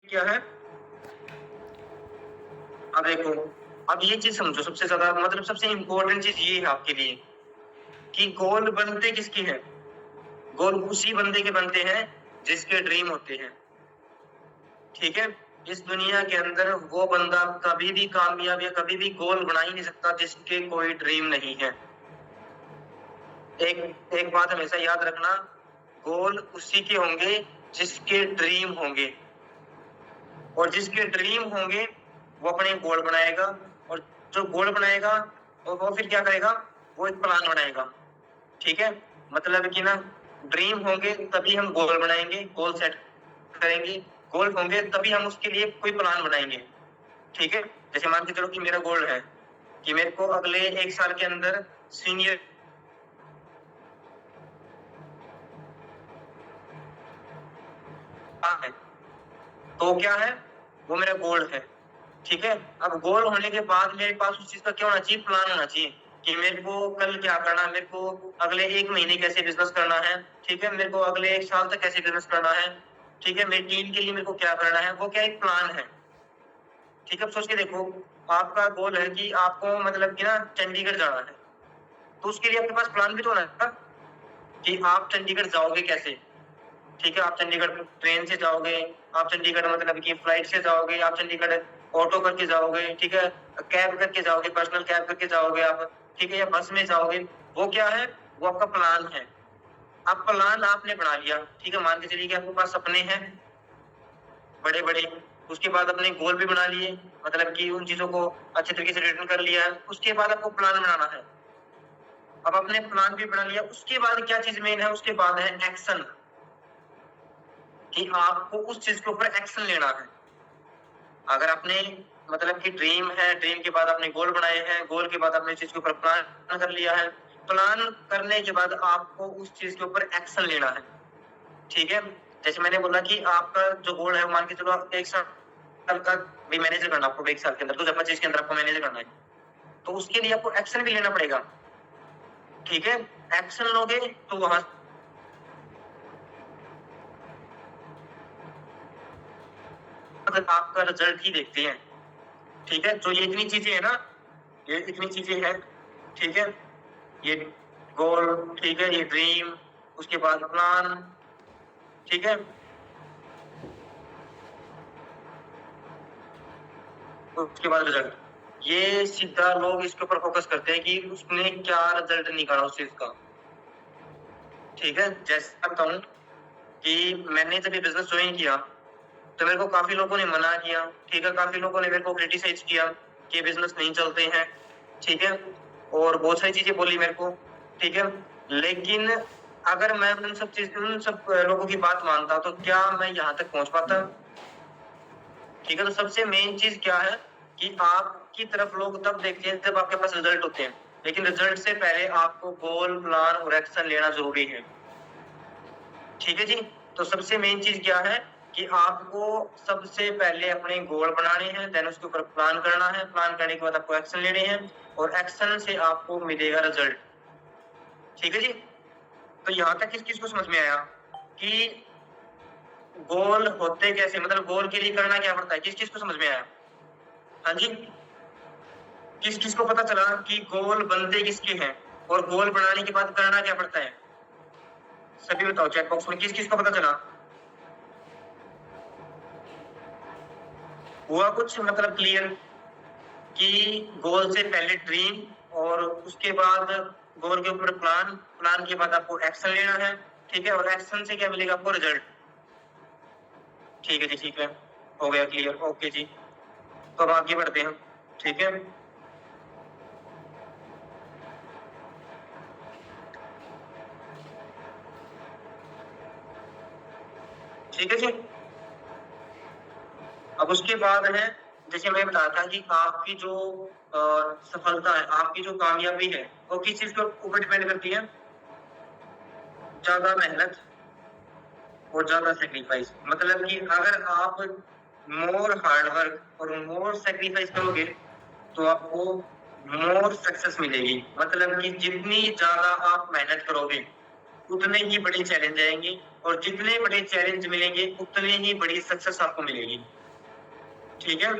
क्या है, अब देखो, अब ये चीज समझो, सबसे ज्यादा मतलब सबसे इंपॉर्टेंट चीज ये है आपके लिए कि गोल बनते किसके हैं। गोल उसी बंदे के बनते हैं जिसके ड्रीम होते हैं। ठीक है, इस दुनिया के अंदर वो बंदा कभी भी कामयाब या कभी भी गोल बना ही नहीं सकता जिसके कोई ड्रीम नहीं है। एक एक बात हमेशा याद रखना, गोल उसी के होंगे जिसके ड्रीम होंगे, और जिसके ड्रीम होंगे वो अपने गोल बनाएगा, और जो गोल बनाएगा वो फिर क्या करेगा, वो एक प्लान बनाएगा। ठीक है, मतलब कि ना, ड्रीम होंगे तभी हम गोल बनाएंगे, गोल सेट करेंगे, गोल होंगे तभी हम उसके लिए कोई प्लान बनाएंगे। ठीक है, जैसे मान के चलो कि मेरा गोल है कि मेरे को अगले 1 साल के अंदर सीनियर है, तो क्या है, वो मेरा गोल है। ठीक है, अब गोल होने के बाद मेरे पास उस चीज का क्या होना चाहिए, प्लान होना चाहिए कि मेरे को कल क्या करना है, मेरे को अगले 1 महीने कैसे बिजनेस करना है। ठीक है, मेरे को अगले 1 साल तक कैसे बिजनेस करना है। ठीक है, मेरी टीम के लिए मेरे को क्या करना है, वो क्या एक प्लान है। ठीक है, अब सोच के देखो, आपका गोल है कि आपको मतलब कि ना चंडीगढ़ जाना है, तो उसके लिए आपके पास प्लान भी तो होना है कि आप चंडीगढ़ जाओगे कैसे। ठीक है, आप चंडीगढ़ ट्रेन से जाओगे, आप चंडीगढ़ मतलब कि फ्लाइट से जाओगे, आप चंडीगढ़ ऑटो करके जाओगे, ठीक है, कैब करके जाओगे, पर्सनल कैब करके जाओगे आप, ठीक है, या बस में जाओगे। वो क्या है, वो आपका प्लान है। अब प्लान आपने बना लिया, ठीक है, मान के चलिए कि आपके पास सपने हैं बड़े बड़े, उसके बाद अपने गोल भी बना लिए, मतलब कि उन चीजों को अच्छे तरीके से रिटर्न कर लिया है, उसके बाद आपको प्लान बनाना है। अब आपने प्लान भी बना लिया, उसके बाद क्या चीज मेन है, उसके बाद है एक्शन, कि आपको उस चीज के ऊपर एक्शन लेना है। अगर आपने मतलब कि ड्रीम है, ड्रीम के बाद आपने गोल बनाए हैं, गोल के बाद आपने चीज के ऊपर प्लान कर लिया है, प्लान करने के बाद आपको उस चीज के ऊपर एक्शन लेना है। ठीक है, जैसे मैंने बोला कि आपका जो गोल है, मान के चलो आप 1 साल का भी मैनेजर करना, आपको 1 साल के अंदर 2025 के अंदर आपको मैनेजर करना है, तो उसके लिए आपको एक्शन भी लेना पड़ेगा। ठीक है, एक्शन लोगे तो वहां आपका रिजल्ट ही देखते हैं। ठीक है, जो ये इतनी चीजें है ना, ये इतनी चीजें हैं, ठीक है, ये गोल, ठीक है, ये ड्रीम, उसके बाद प्लान, ठीक है, उसके बाद रिजल्ट। ये सीधा लोग इसके ऊपर फोकस करते हैं कि उसने क्या रिजल्ट निकाला उस चीज का। ठीक है, जैसे बताऊं कि मैंने जब ये बिजनेस ज्वाइन किया तो मेरे को काफी लोगों ने मना किया, ठीक है, काफी लोगों ने मेरे को क्रिटिसाइज किया कि बिजनेस नहीं चलते हैं। ठीक है, और बहुत सारी चीजें बोली मेरे को। ठीक है, लेकिन अगर मैं उन सब लोगों की बात मानता तो क्या मैं यहाँ तक पहुंच पाता। ठीक है, तो सबसे मेन चीज क्या है कि आपकी तरफ लोग तब देखते हैं जब आपके पास रिजल्ट होते हैं, लेकिन रिजल्ट से पहले आपको गोल, प्लान और एक्शन लेना जरूरी है। ठीक है जी, तो सबसे मेन चीज क्या है कि आपको सबसे पहले अपने गोल बनाने हैं, देन उसके ऊपर प्लान करना है, प्लान करने के बाद आपको एक्शन लेने हैं, और एक्शन से आपको मिलेगा रिजल्ट। ठीक है जी, तो यहाँ तक किस किस को समझ में आया कि गोल होते कैसे, मतलब गोल के लिए करना क्या पड़ता है, किस किस को समझ में आया। हाँ जी, किस किस को पता चला कि गोल बनते किसके हैं और गोल बनाने के बाद करना क्या पड़ता है। सभी बताओ चैट बॉक्स में किस किस को पता चला। हुआ कुछ मतलब क्लियर कि गोल से पहले ड्रीम, और उसके बाद गोल के ऊपर प्लान, प्लान के बाद आपको एक्शन लेना है। ठीक है, और एक्शन से क्या मिलेगा, आपको रिजल्ट। ठीक है जी, ठीक है, हो गया क्लियर, ओके जी, तो अब आगे बढ़ते हैं। ठीक है, ठीक है जी, अब उसके बाद है, जैसे मैं बताया था कि आपकी जो सफलता है, आपकी जो कामयाबी है, वो किस चीज के ऊपर डिपेंड करती है, ज्यादा मेहनत और ज्यादा सेक्रीफाइस। मतलब कि अगर आप मोर हार्डवर्क और मोर सेक्रीफाइस करोगे तो आपको मोर सक्सेस मिलेगी। मतलब कि जितनी ज्यादा आप मेहनत करोगे, उतने ही बड़े चैलेंज आएंगे, और जितने बड़े चैलेंज मिलेंगे उतने ही बड़ी सक्सेस आपको मिलेगी। ठीक है,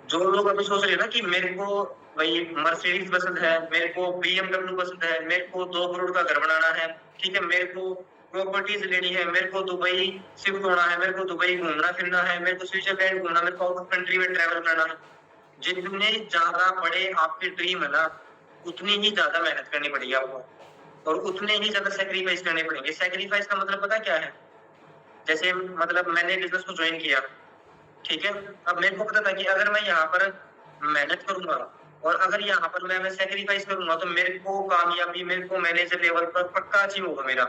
जो लोग अभी सोच रहे हैं ना कि मेरे को भाई मर्सिडीज पसंद है, मेरे को BMW पसंद है, मेरे को 2 करोड़ का घर बनाना है, ठीक है, मेरे को प्रॉपर्टीज लेनी है, मेरे को दुबई शिफ्ट होना है, मेरे को दुबई घूमना फिरना है, मेरे को स्विट्जरलैंड घूमना, मेरे को आउट ऑफ कंट्री में ट्रैवल करना है। जितने ज्यादा बड़े आपके ड्रीम है ना, उतनी ही ज्यादा मेहनत करनी पड़ेगी आपको, और उतने ही ज्यादा सेक्रीफाइस करने पड़ेंगे। सेक्रीफाइस का मतलब पता क्या है? जैसे मतलब मैंने बिजनेस को ज्वाइन किया, ठीक है, अब मेरे को पता था कि अगर मैं यहाँ पर मेहनत करूंगा और अगर यहाँ पर मैं सेक्रीफाइस करूंगा तो मेरे को कामयाबी, मेरे को मैनेजर लेवल पर पक्का अचीव होगा मेरा।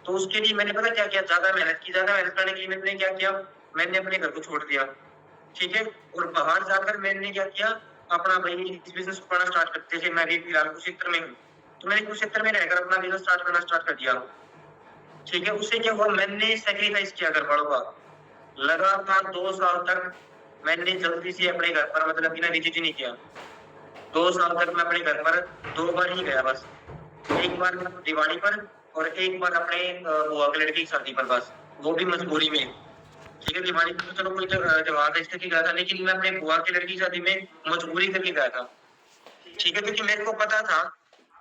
तो उसके लिए मैंने पता क्या किया, ज्यादा मेहनत की। ज्यादा मेहनत करने के लिए मैंने क्या किया, मैंने अपने घर को छोड़ दिया, ठीक है, और बाहर जाकर मैंने क्या किया, अपना भाई इस बिजनेस को करना स्टार्ट करते थे। मैं भी फिलहाल कुरुक्षेत्र में हूँ, तो मैंने कुरुक्षेत्र में रहकर अपना बिजनेस स्टार्ट करना स्टार्ट कर दिया। ठीक है, उससे क्या हुआ, मैंने सेक्रीफाइस किया घर वालों का। लगातार 2 साल तक मैंने जल्दी से अपने घर पर मतलब बिना विजिट ही नहीं किया। 2 साल तक मैं अपने घर पर 2 बार ही गया बस। एक बार दिवाली पर और एक बार अपने बुआ की लड़की की शादी पर, बस वो भी मजबूरी में। ठीक है, दिवाली पर तो चलो कोई त्योहार देखते कि गया था, लेकिन मैं अपने बुआ की लड़की की शादी में मजबूरी करके गया था। ठीक है, क्योंकि मेरे को पता था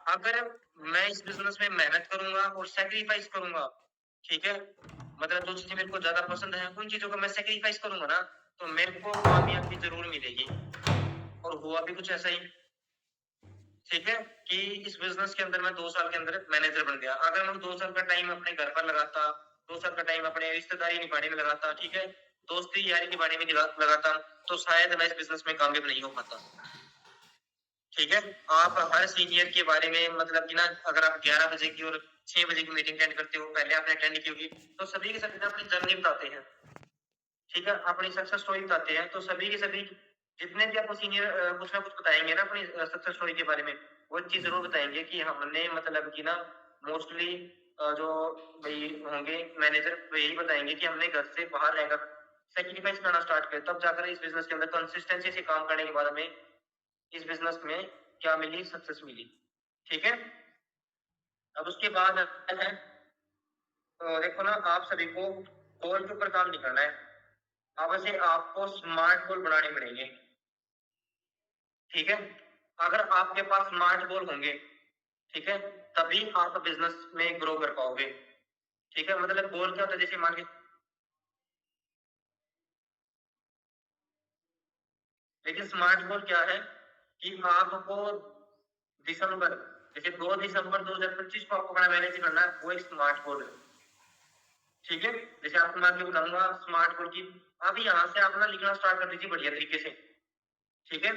अगर मैं इस बिजनेस में मेहनत करूंगा और सेक्रीफाइस करूंगा, ठीक है, मतलब जो चीजें मेरे को ज्यादा पसंद है उन चीजों को मैं सेक्रीफाइस करूंगा ना, तो मेरे को कामयाबी जरूर मिलेगी। और हुआ भी कुछ ऐसा ही। ठीक है, कि इस बिजनेस के अंदर मैं 2 साल के अंदर मैनेजर बन गया। अगर मैं 2 साल का टाइम अपने घर पर लगाता, 2 साल का टाइम अपने रिश्तेदारी निभाने में लगाता, ठीक है, दोस्ती यारी निभाने में लगाता, तो शायद मैं इस बिजनेस में कामयाब नहीं हो पाता। ठीक है, आप हर सीनियर के बारे में मतलब कि ना, अगर आप 11 बजे की और 6 बजे की मीटिंग अटेंड करते हो, पहले आपने अटेंड की होगी, तो सभी के सभी अपनी जर्नी बताते हैं। ठीक है, अपनी सक्सेस स्टोरी बताते हैं, तो सभी के सभी जितने भी आपको सीनियर कुछ ना कुछ बताएंगे ना अपनी सक्सेस स्टोरी के बारे में, वो चीज जरूर बताएंगे कि हमने मतलब कि ना मोस्टली जो भाई होंगे मैनेजर, वो यही बताएंगे कि हमने घर से बाहर रहकर सेक्रीफाइस करना स्टार्ट किया, तब जाकर इस बिजनेस के अंदर कंसिस्टेंसी से काम करने के बाद हमें इस बिजनेस में क्या मिली, सक्सेस मिली। ठीक है, अब उसके बाद है, तो देखो ना, आप सभी को गोल के ऊपर काम नहीं करना है, अब से आपको स्मार्ट गोल बनाने पड़ेंगे। ठीक है, अगर आपके पास स्मार्ट गोल होंगे, ठीक है, तभी आप बिजनेस में ग्रो कर पाओगे। ठीक है, मतलब गोल क्या होता है, जैसे मान के, लेकिन स्मार्ट गोल क्या है कि आपको दिसंबर, जैसे 2 दिसंबर 2025 को आपको अपना मैनेज करना है, वो एक स्मार्ट गोल है। ठीक है, जैसे आपको मैं आगे बताऊंगा स्मार्ट गोल की। अब यहाँ से आप ना लिखना स्टार्ट कर दीजिए बढ़िया तरीके से। ठीक है,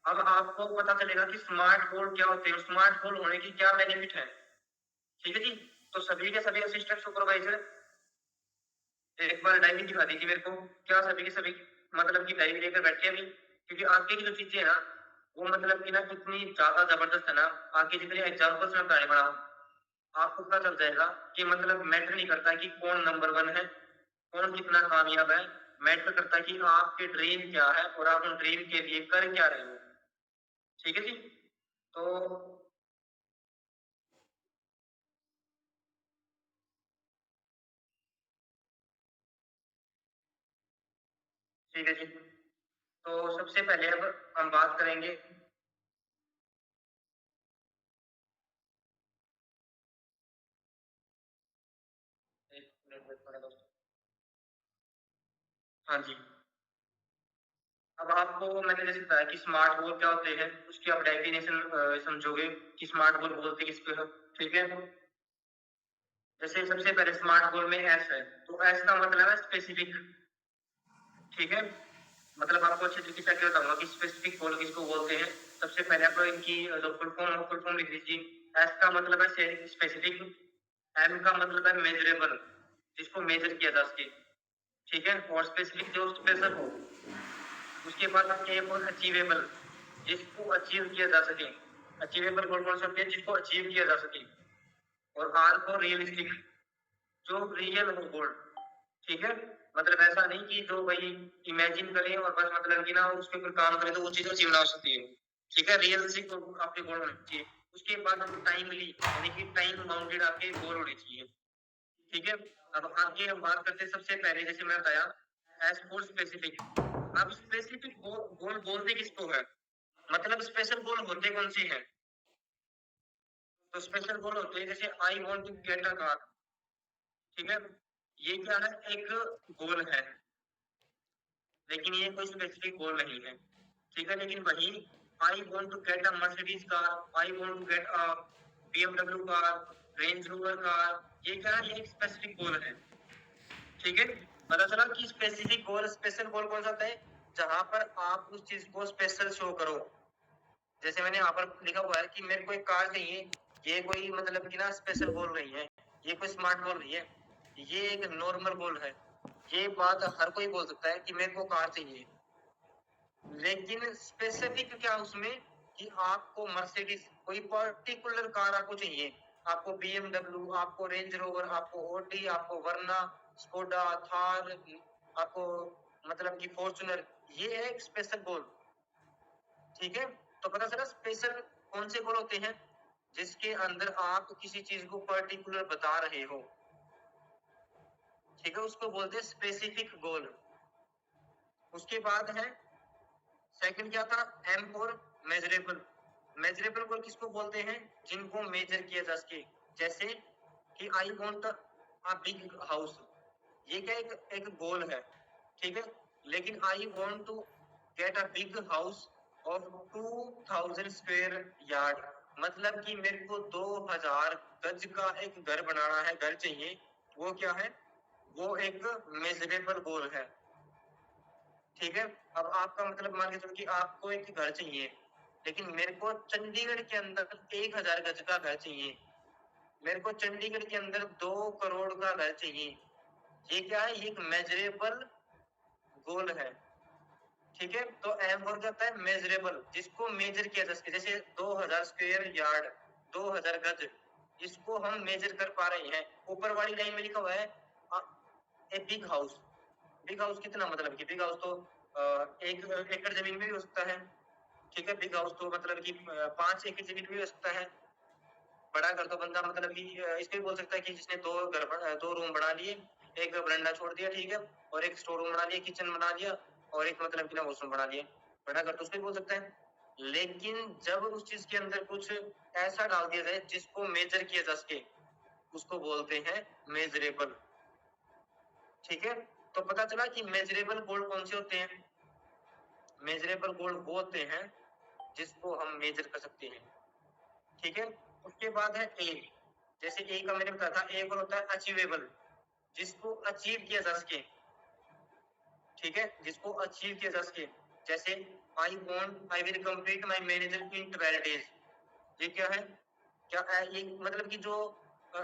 अब आपको पता चलेगा कि स्मार्ट गोल क्या होते हैं, स्मार्ट गोल होने की क्या बेनिफिट है। ठीक है जी, तो सभी के सभी असिस्टेंट सुपरवाइजर एक बार डायरी दिखा दीजिए मेरे को। क्या सभी के सभी मतलब की डायरी लेकर बैठे अभी, क्योंकि आपके की जो चीजें है ना, वो मतलब की ना कितनी ज्यादा जबरदस्त है ना, आपके जितने एग्जाम्पल्स में बताने पड़ा, आपको पता चल जाएगा कि मतलब मैटर नहीं करता कि कौन नंबर 1 है, कौन कितना कामयाब है, मैटर करता है कि आपके ड्रीम क्या है और आप उन ड्रीम के लिए कर क्या रहे हो। ठीक है जी, तो ठीक है जी, तो सबसे पहले अब हम बात करेंगे। एक मिनट वेट करें दोस्तों। हाँ जी, अब आपको मैंने जैसे बताया कि स्मार्ट गोल क्या होते हैं, उसकी आप डेफिनेशन समझोगे कि स्मार्ट गोल बोलते किसको है। ठीक है, जैसे सबसे पहले स्मार्ट गोल में एस है, तो एस का मतलब है स्पेसिफिक। ठीक है, मतलब आपको अच्छे तरीके से आगे बताऊंगा कि स्पेसिफिक गोल किसको बोलते हैं। सबसे पहले आप इनकी जो फुल फॉर्म लिख लीजिए। एस का मतलब है स्पेसिफिक, एम का मतलब है मेजरेबल, जिसको मेजर किया जा सके। ठीक है, और स्पेसिफिक जो स्पेशल हो। उसके बाद ए फॉर अचीवेबल, जिसको अचीव किया जा सके। अचीवेबल गोल कौन सा होते हैं, जिसको अचीव किया जा सके। और आर फॉर रियलिस्टिक, जो रियल हो गोल। ठीक है, मतलब ऐसा नहीं कि जो भाई इमेजिन करें और बस मतलब कि ना उसके ऊपर काम करें तो वो चीज अचीव ना हो सकती है। ठीक है, रियलिस्टिक आपके गोल होने चाहिए। उसके बाद टाइमली यानी कि टाइम बाउंडेड आपके गोल होने चाहिए। ठीक है, अब आगे हम बात करते हैं सबसे पहले, जैसे मैं बताया एज फॉर स्पेसिफिक। अब स्पेसिफिक गोल बोलते किसको है, मतलब स्पेशल गोल होते कौन से हैं? तो स्पेशल गोल होते हैं जैसे I want to get a car. ठीक है, ये क्या है, एक गोल है, लेकिन ये कोई स्पेसिफिक गोल नहीं है। ठीक है, लेकिन वही I want to get a Mercedes car, I want to get a BMW car, Range Rover car, ये क्या है, ये एक स्पेसिफिक गोल है। ठीक है, पता चला कि स्पेसिफिक गोल, स्पेशल गोल कौन सा होता है, जहां पर आप उस चीज को स्पेशल शो करो। जैसे मैंने यहाँ पर लिखा हुआ है कि मेरे को एक कार चाहिए, ये कोई मतलब कि ना स्पेशल गोल नहीं है, ये कोई स्मार्ट गोल नहीं है, ये एक नॉर्मल गोल है। ये बात हर कोई बोल सकता है कि मेरे को कार चाहिए, लेकिन स्पेसिफिक क्या उसमें, कि आपको मर्सिडीज कोई पर्टिकुलर कार आपको चाहिए, आपको बीएमडब्ल्यू, आपको रेंज रोवर, आपको ऑडी, आपको वर्ना, स्कोडा, थार, आपको मतलब कि फॉर्च्यूनर, ये है एक स्पेशल गोल। ठीक है, तो पता चला स्पेशल कौन से गोल होते हैं, जिसके अंदर आप किसी चीज को पर्टिकुलर बता रहे हो। ठीक है, उसको बोलते हैं स्पेसिफिक गोल। उसके बाद है सेकंड क्या था, एम फॉर मेजरेबल। मेजरेबल गोल किसको बोलते हैं, जिनको मेजर किया जा सके। जैसे कि I want a big house, ये क्या एक गोल है। ठीक है, लेकिन I want to get a big house of 2000 square yard, मतलब कि मेरे को 2000 गज का एक घर बनाना है, घर चाहिए, वो क्या है, वो एक मेजरेबल गोल है। ठीक है, अब आपका मतलब मान के चलो कि आपको एक घर चाहिए, लेकिन मेरे को चंडीगढ़ के अंदर 1000 गज का घर चाहिए, मेरे को चंडीगढ़ के अंदर 2 करोड़ का घर चाहिए। ये क्या है, ये एक मेजरेबल गोल है। ठीक है, तो एम वर्ग होता है मेजरेबल, जिसको मेजर किया जा सके। जैसे 2000 स्क्वायर यार्ड, 2000 गज, इसको हम मेजर कर पा रहे हैं। ऊपर वाली लाइन में लिखा हुआ है a big house. Big house कितना, मतलब कि बिग हाउस तो 1 एकड़ जमीन में भी हो सकता है। ठीक है, बिग हाउस तो मतलब कि 5 एकड़ जमीन में भी हो सकता है। बड़ा घर तो बंदा मतलब कि इसको भी बोल सकता है कि जिसने 2 रूम बना लिए, एक बरंडा छोड़ दिया, ठीक है, और एक स्टोर रूम बना लिया, किचन बना दिया, और एक मतलब कि ना वॉशरूम बना दिया, बड़ा घर तो उसको भी बोल सकता है। लेकिन जब उस चीज के अंदर कुछ ऐसा डाल दिया जाए जिसको मेजर किया जा सके, उसको बोलते हैं मेजरेबल। ठीक है, तो पता चला कि मेजरेबल गोल कौन से होते हैं। मेजरेबल गोल वो होते हैं जिसको हम मेजर कर सकते हैं। ठीक है, उसके बाद है ए। जैसे ए का मैंने बताया था, ए गोल होता है अचीवेबल, जिसको अचीव किया जा सके। ठीक है, जिसको अचीव किया जा सके। जैसे I will complete my manager in 12 days, ये क्या है, क्या ये मतलब कि जो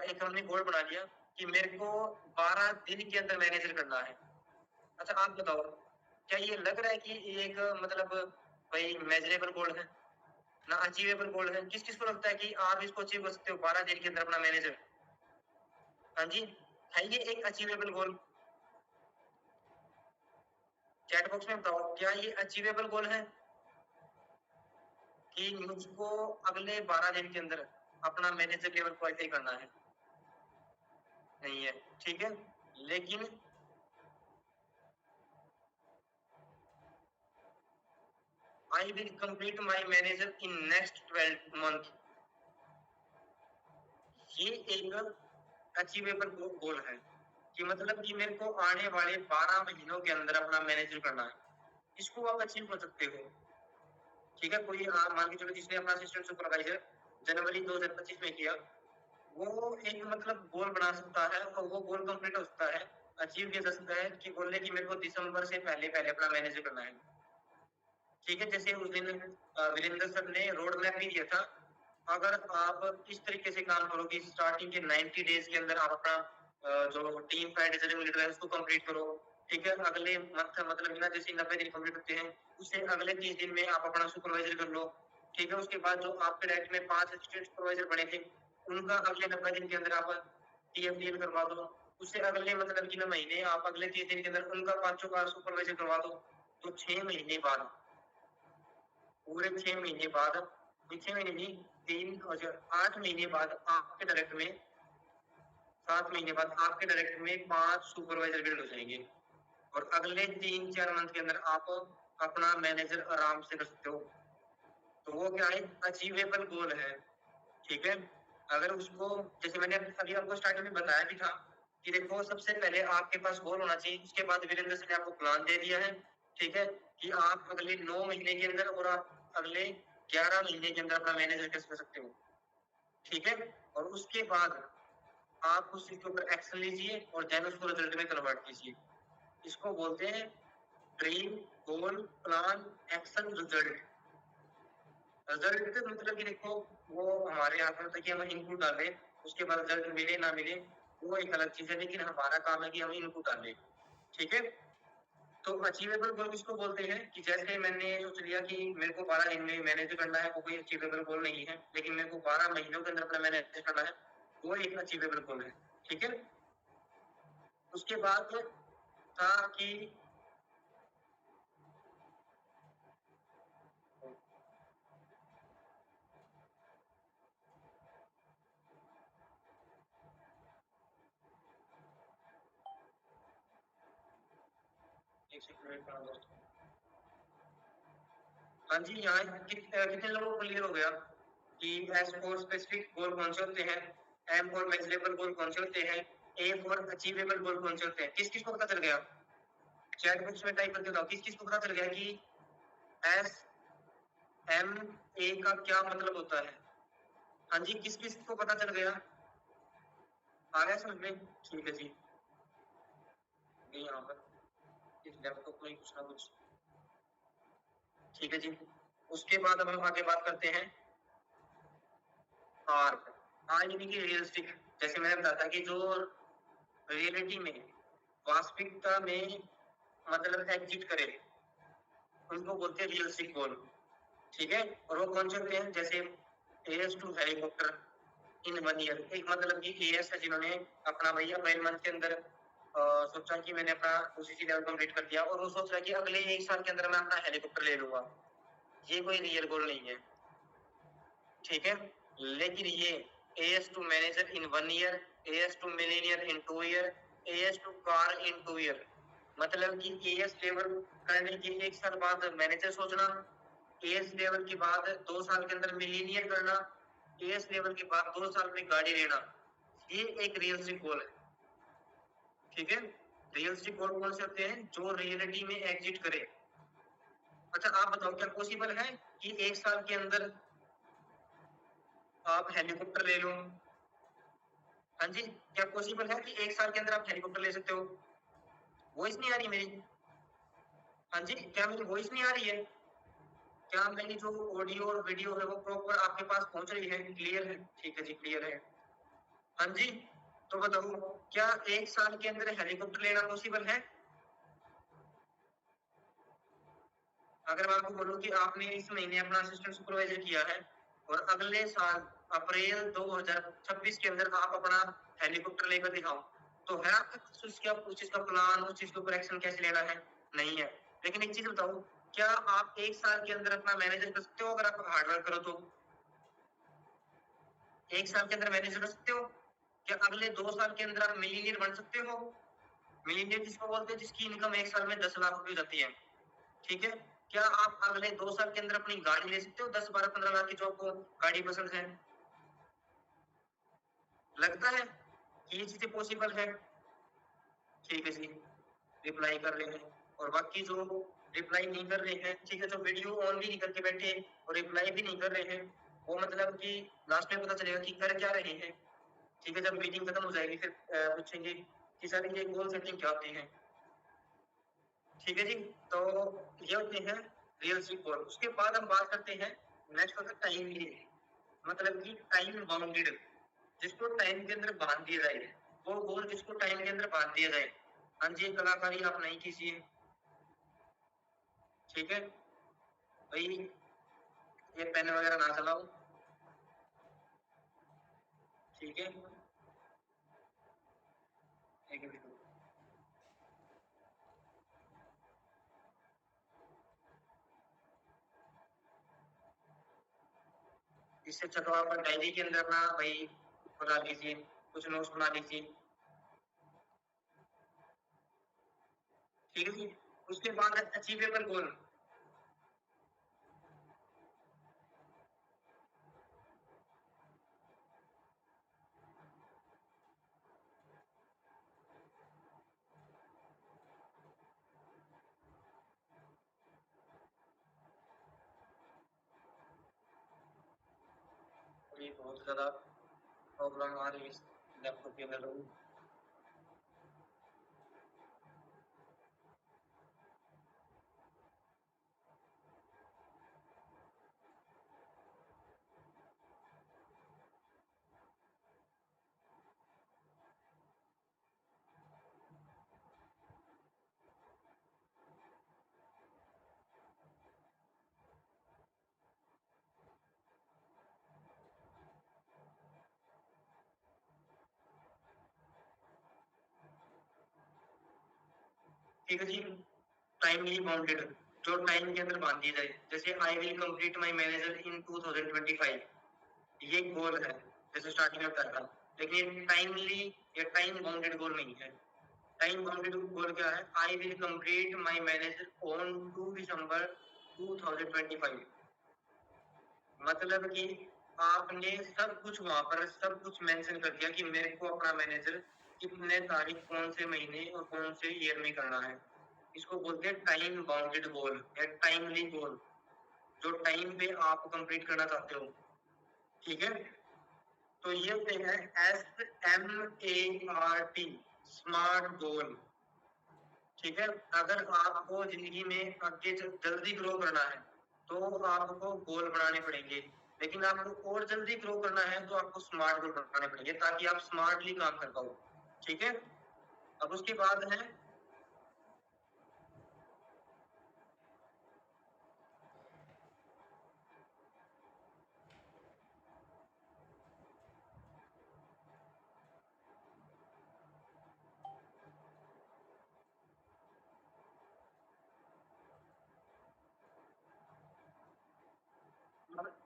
एक हमने गोल बना लिया कि मेरे को 12 दिन के अंदर मैनेजर करना है। अच्छा आप बताओ, क्या ये लग रहा है कि ये एक मतलब भाई मेजरेबल गोल है ना, अचीवेबल गोल है? किस किस को लगता है कि आप इसको अचीव कर सकते हो 12 दिन के अंदर अपना मैनेजर? हाँ जी, है ये एक अचीवेबल गोल? चैट बॉक्स में बताओ, क्या ये अचीवेबल गोल है कि मुझको अगले 12 दिन के अंदर अपना मैनेजर लेवल क्वालिफाई करना है? नहीं है। ठीक है, लेकिन आई will complete my manager in next 12 month, ये एक अचीवेबल गोल है कि मतलब कि मेरे को आने वाले 12 महीनों के अंदर अपना मैनेजर करना है। इसको आप अचीव कर सकते हो। ठीक है, कोई मान के चलो जिसने अपना असिस्टेंट सुपरवाइजर जनवरी 2025 में किया, वो एक मतलब गोल बना सकता है और वो गोल कंप्लीट हो सकता है, अचीव किया जा सकता है कि बोलने की मेरे को दिसंबर से पहले पहले अपना मैनेजर करना है। ठीक है, जैसे उस दिन वीरेंद्र सर ने रोड मैप भी दिया था, अगर आप इस तरीके से काम करोगे स्टार्टिंग के 90 डेज के अंदर आप अपना जो टीम का डिसीजन लीडर है उसको कंप्लीट करो। ठीक है, अगले मंथ मतलब ना जैसे 90 दिन कंप्लीट होते हैं, उससे अगले 30 दिन में आप अपना सुपरवाइजर कर लो। ठीक है, उसके बाद जो आपके डायरेक्ट में 5 असिस्टेंट सुपरवाइजर बने थे, उनका अगले 90 दिन के अंदर आप टीएफडीएल करवा दो। उससे अगले मतलब कि महीने आप अगले 30 दिन के अंदर उनका 5 का सुपरवाइजर करवा दो। तो 6 महीने बाद, पूरे 6 महीने बाद 6 महीने नहीं, 8 महीने बाद आपके डायरेक्ट में, 7 महीने बाद आपके डायरेक्ट में 5 सुपरवाइजर बिल्ड हो जाएंगे और अगले 3-4 मंथ के अंदर आप अपना मैनेजर आराम से कर सकते हो। तो वो क्या है, अचीवेबल गोल है, ठीक है। अगर उसको, जैसे मैंने अभी आपको स्टार्टिंग में बताया भी था कि देखो सबसे पहले आपके पास गोल होना चाहिए, उसके बाद वीरेंद्र सिंह ने आपको प्लान दे दिया है, ठीक है, कि आप अगले 9 महीने के अंदर और आप अगले 11 महीने के अंदर अपना मैनेजर कैसे कर सकते हो, ठीक है। और उसके बाद आप उस चीज के ऊपर एक्शन लीजिए और देन उसको रिजल्ट में कन्वर्ट कीजिए। इसको बोलते हैं ड्रीम, गोल, प्लान, एक्शन, रिजल्ट। रिजल्ट मतलब कि देखो वो हमारे हाथ में होता है कि हम इनपुट डालें, उसके बाद रिजल्ट मिले ना मिले वो एक अलग चीज है, लेकिन हमारा काम है कि हम इनपुट डालें, ठीक है। तो अचीवेबल गोल किसको बोलते हैं कि जैसे मैंने सोच लिया कि मेरे को 12 दिन में मैनेज करना है, वो कोई अचीवेबल गोल नहीं है, लेकिन मेरे को 12 महीनों के अंदर अपना मैनेज करना है, वो एक अचीवेबल गोल है, ठीक है। उसके बाद था कि एक सेकंड का दोस्तों, हाँ जी, यहाँ कितने लोगों को क्लियर हो गया कि एस फॉर स्पेसिफिक गोल कौन से होते हैं, एम फॉर मेजरेबल गोल कौन से होते हैं, ए फॉर अचीवेबल गोल कौन से होते हैं? किस किस को पता चल गया? चैट बॉक्स में टाइप करके बताओ किस किस को पता चल गया कि एस एम ए का क्या मतलब होता है। हाँ जी, किस किस को पता चल गया? आ गया समझ में? ठीक है जी, यहाँ पर इस लैपटॉप में कुछ ना कुछ, ठीक है जी। उसके बाद अब हम आगे बात करते हैं आर्क। आर यानी कि रियलिस्टिक, जैसे मैंने बताया था कि जो रियलिटी में, वास्तविकता में मतलब एग्जिट करे, उनको बोलते हैं रियलिस्टिक गोल, ठीक है। और वो कौन से होते हैं? जैसे as to helicopter in 1 year, एक मतलब कि एएस है जिन्होंने अपना भैया 12 मंथ के अंदर सोचा कि मैंने अपना ओसीसी लेवल कंप्लीट कर दिया और वो सोच रहा है कि अगले 1 साल के अंदर मैं अपना हेलीकॉप्टर ले लूंगा, ये कोई रियल गोल नहीं है, ठीक है। लेकिन ये as to manager in 1 year, as to millionaire in 2 year, as to car in 2 year, मतलब कि एएस लेवल करने के 1 साल बाद मैनेजर सोचना, एएस लेवल के बाद 2 साल के अंदर मिलीनियर करना, एएस लेवल के बाद 2 साल में गाड़ी लेना, ये एक रियलिस्टिक गोल है, ठीक है। रियलिस्टिक गोल कौन से होते हैं? जो रियलिटी में एग्जिट करे। अच्छा आप बताओ क्या पॉसिबल है कि 1 साल के अंदर आप हेलीकॉप्टर ले लो? हाँ जी, क्या पॉसिबल है कि 1 साल के अंदर आप हेलीकॉप्टर ले सकते हो? वॉइस नहीं आ रही मेरी? हाँ जी, क्या मेरी वॉइस नहीं आ रही है? क्या मेरी जो ऑडियो और वीडियो है वो प्रॉपर आपके पास पहुंच रही है, क्लियर है? ठीक है जी, क्लियर है। हाँ जी, तो बताओ क्या 1 साल के अंदर हेलीकॉप्टर लेना पॉसिबल है? अगर मैं आपको बोलूं कि आपने इस महीने अपना असिस्टेंट सुपरवाइजर किया है और अगले साल अप्रैल 2026 के अंदर आप अपना हेलीकॉप्टर लेकर दिखाओ, तो है आपके पास उसका उस चीज का प्लान, उस चीज के ऊपर एक्शन कैसे लेना है? नहीं है। लेकिन एक चीज बताओ, क्या आप 1 साल के अंदर अपना मैनेजर कर सकते हो? अगर आप हार्डवर्क करो तो 1 साल के अंदर मैनेजर कर सकते हो? क्या अगले 2 साल के अंदर आप मिलीनियर बन सकते हो? मिलीनियर जिसको बोलते हैं जिसकी इनकम 1 साल में 10 लाख रुपए जाती है, ठीक है। क्या आप अगले 2 साल के अंदर अपनी गाड़ी ले सकते हो 10, 12, 15 लाख की जो आपको गाड़ी पसंद है? लगता है कि ये चीजें पॉसिबल है? ठीक है जी, रिप्लाई कर रहे हैं। और बाकी जो रिप्लाई नहीं कर रहे हैं, ठीक है, जो वीडियो ऑन भी नहीं करके बैठे और रिप्लाई भी नहीं कर रहे हैं, वो मतलब कि लास्ट में पता चलेगा कि कर क्या रहे हैं, ठीक है। जब मीटिंग खत्म हो जाएगी फिर पूछेंगे कि सर ये गोल सेटिंग क्या होती है, ठीक है जी। तो ये होते हैं रियलिस्टिक गोल। उसके बाद हम बात करते हैं नेक्स्ट होता है टाइम लिमिट, मतलब कि टाइम बाउंडेड, जिसको टाइम के अंदर बांध दिया जाए, वो गोल जिसको टाइम के अंदर बांध दिया जाए। हाँ जी, कलाकारी आप नहीं कीजिए, ठीक है भाई, ये पेन वगैरह ना चलाओ, ठीक है। एक मिनट। इससे अच्छा तो आप डायरी के अंदर अपना भाई बना लीजिए, कुछ नोट्स बना लीजिए। ठीक है जी। उसके बाद अचीवेबल गोल। ये बहुत ज्यादा प्रॉब्लम आ रही है इस लैपटॉप के अंदर। ठीक है जी। टाइमली बाउंडेड, जो टाइम के अंदर बांध दी जाए, जैसे I will complete my manager in 2025, ये गोल है जैसे स्टार्टिंग में बताया था। लेकिन ये टाइमली या टाइम बाउंडेड गोल नहीं है। टाइम बाउंडेड गोल क्या है? आई will complete my manager on 2 दिसंबर 2025। मतलब कि आपने सब कुछ वहां पर सब कुछ मेंशन कर दिया कि मेरे को अपना मैनेजर कितने तारीख कौन से महीने और कौन से ईयर में करना है। इसको बोलते हैं टाइम बाउंडेड गोल या टाइमली गोल, जो टाइम पे आप कंप्लीट करना चाहते हो। ठीक है, तो ये होते हैं SMART, स्मार्ट गोल। ठीक है, अगर आपको जिंदगी में आगे जल्दी ग्रो करना है तो आपको गोल बनाने पड़ेंगे, लेकिन आपको और जल्दी ग्रो करना है तो आपको स्मार्ट गोल बनाने पड़ेंगे ताकि आप स्मार्टली काम कर पाओ। ठीक है, अब उसके बाद है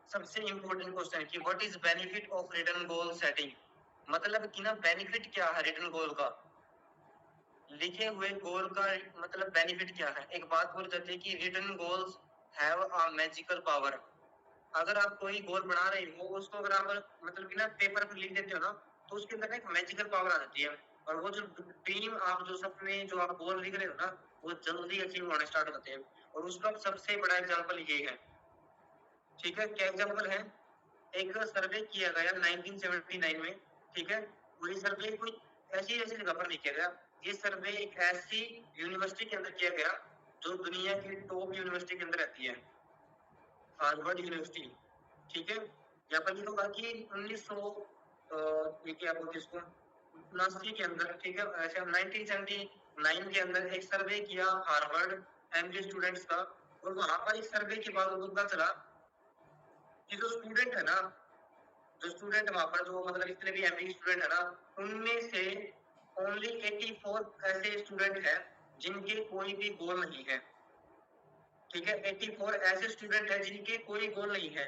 सबसे इंपॉर्टेंट क्वेश्चन कि what is benefit of written goal setting. मतलब कि ना बेनिफिट क्या है रिटन गोल का, लिखे हुए गोल का मतलब बेनिफिट क्या है। एक बात बोल जाती है कि written goals have a magical power. अगर आप कोई गोल बना रहे हो उसको अगर आप मतलब कि ना पेपर पर लिख देते हो ना, तो उसके अंदर एक मैजिकल पावर आ जाती है, और वो जो ड्रीम आप जो सपने जो आप गोल लिख रहे हो ना, वो जल्दी अचीव होने स्टार्ट होते हैं। और उसका सबसे बड़ा एग्जाम्पल ये है। ठीक है, क्या एग्जाम्पल है? एक सर्वे किया गया 1979 में। ठीक है, वही सर्वे कोई ऐसी ऐसी जगह पर नहीं किया गया। ये सर्वे एक ऐसी यूनिवर्सिटी के अंदर किया गया जो दुनिया की टॉप यूनिवर्सिटी के अंदर रहती है, हार्वर्ड यूनिवर्सिटी। ठीक है, यहाँ पर लिखा होगा कि 1900 ये क्या बोलते हैं इसको 79 के अंदर। ठीक है, ऐसे 1979 के अंदर एक सर्वे किया हार्वर्ड एमडी स्टूडेंट्स का, और वहां पर इस सर्वे के बाद उनको पता चला कि जो स्टूडेंट है ना, जो स्टूडेंट वहां पर जो मतलब जितने भी एमडी स्टूडेंट है ना, उनमें से ओनली 84 ऐसे स्टूडेंट हैं जिनके कोई भी गोल नहीं है। ठीक है, 84 ऐसे स्टूडेंट हैं जिनके कोई गोल नहीं है,